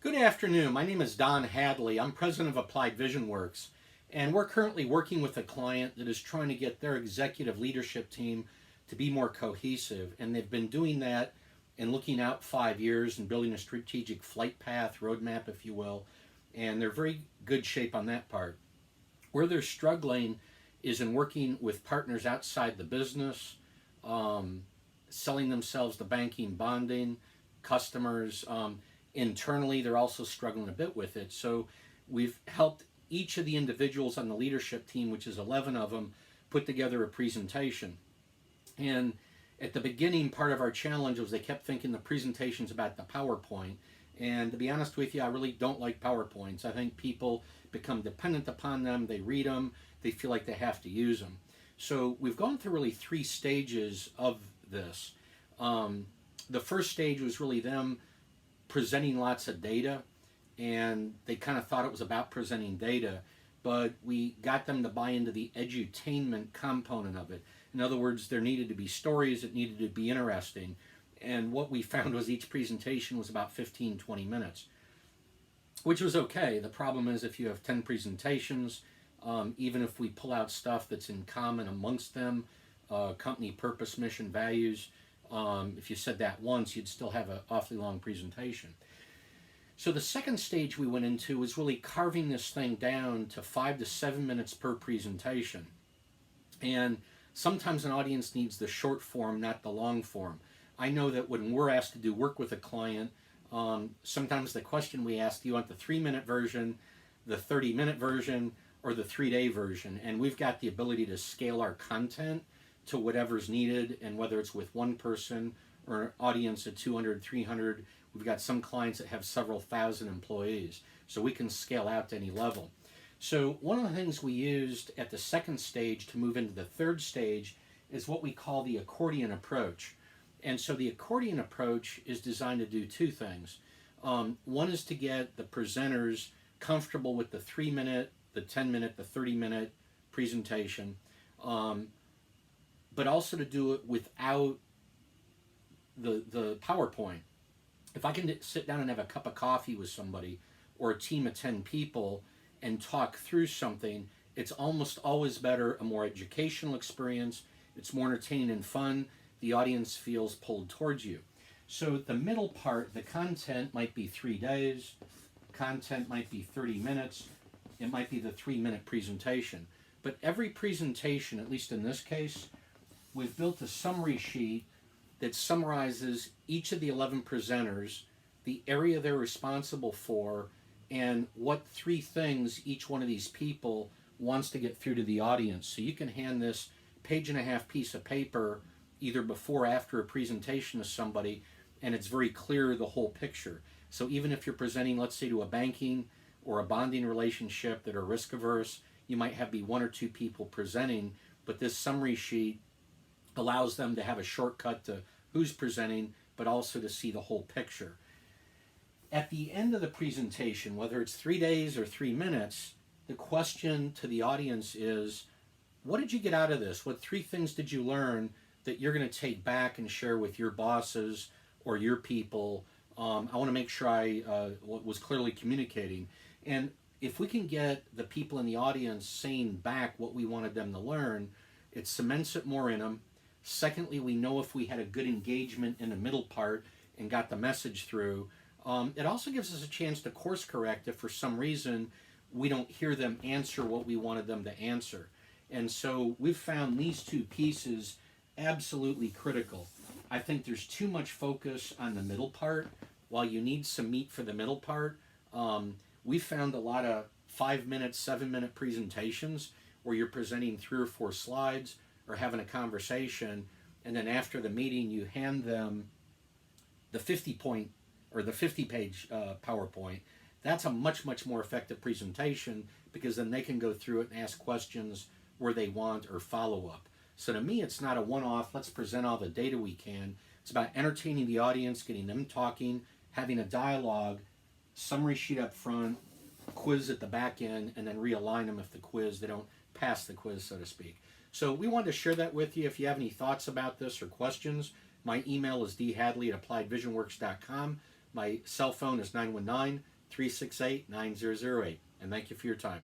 Good afternoon. My name is Don Hadley. I'm president of Applied Vision Works, and we're currently working with a client that is trying to get their executive leadership team to be more cohesive. And they've been doing that and looking out 5 years and building a strategic flight path, roadmap, if you will. And they're very good shape on that part. Where they're struggling is in working with partners outside the business, selling themselves to banking, bonding, customers. Internally, they're also struggling a bit with it. So we've helped each of the individuals on the leadership team, which is 11 of them, put together a presentation. And at the beginning, part of our challenge was they kept thinking the presentation's about the PowerPoint. And to be honest with you, I really don't like PowerPoints. I think people become dependent upon them. They read them. They feel like they have to use them. So we've gone through really 3 stages of this. The first stage was really them presenting lots of data, and they kind of thought it was about presenting data, but we got them to buy into the edutainment component of it. In other words, there needed to be stories, it needed to be interesting, and what we found was each presentation was about 15-20 minutes, which was okay. The problem is if you have 10 presentations, even if we pull out stuff that's in common amongst them, company purpose, mission, values, if you said that once, you'd still have an awfully long presentation. So the second stage we went into was really carving this thing down to 5 to 7 minutes per presentation. And sometimes an audience needs the short form, not the long form. I know that when we're asked to do work with a client, sometimes the question we ask, do you want the 3-minute version, the 30-minute version, or the 3-day version? And we've got the ability to scale our content to whatever's needed, and whether it's with one person or an audience of 200, 300, we've got some clients that have several thousand employees, so we can scale out to any level. So one of the things we used at the second stage to move into the third stage is what we call the Accordion Approach. And so the Accordion Approach is designed to do 2 things. One is to get the presenters comfortable with the 3-minute, the 10-minute, the 30-minute presentation, but also to do it without the PowerPoint. If I can sit down and have a cup of coffee with somebody or a team of 10 people and talk through something, it's almost always better, a more educational experience. It's more entertaining and fun. The audience feels pulled towards you. So the middle part, the content might be 3 days, content might be 30 minutes, it might be the 3-minute presentation. But every presentation, at least in this case, we've built a summary sheet that summarizes each of the 11 presenters, the area they're responsible for, and what 3 things each one of these people wants to get through to the audience. So you can hand this page-and-a-half piece of paper either before or after a presentation to somebody, and it's very clear the whole picture. So even if you're presenting, let's say, to a banking or a bonding relationship that are risk averse, you might have be 1 or 2 people presenting, but this summary sheet allows them to have a shortcut to who's presenting, but also to see the whole picture. At the end of the presentation, whether it's 3 days or 3 minutes, the question to the audience is, what did you get out of this? What 3 things did you learn that you're going to take back and share with your bosses or your people? I want to make sure I was clearly communicating. And if we can get the people in the audience saying back what we wanted them to learn, it cements it more in them. Secondly, we know if we had a good engagement in the middle part and got the message through. It also gives us a chance to course correct if for some reason we don't hear them answer what we wanted them to answer. And so we've found these 2 pieces absolutely critical. I think there's too much focus on the middle part. While you need some meat for the middle part, we found a lot of 5-minute, 7-minute presentations where you're presenting 3 or 4 slides or having a conversation, and then after the meeting you hand them the 50-point or the 50-page PowerPoint. That's a much, much more effective presentation because then they can go through it and ask questions where they want or follow up. So to me, it's not a one-off, let's present all the data we can. It's about entertaining the audience, getting them talking, having a dialogue, summary sheet up front, quiz at the back end, and then realign them if they don't pass the quiz, so to speak. So we wanted to share that with you. If you have any thoughts about this or questions, my email is dhadley@appliedvisionworks.com. My cell phone is 368-9008. And thank you for your time.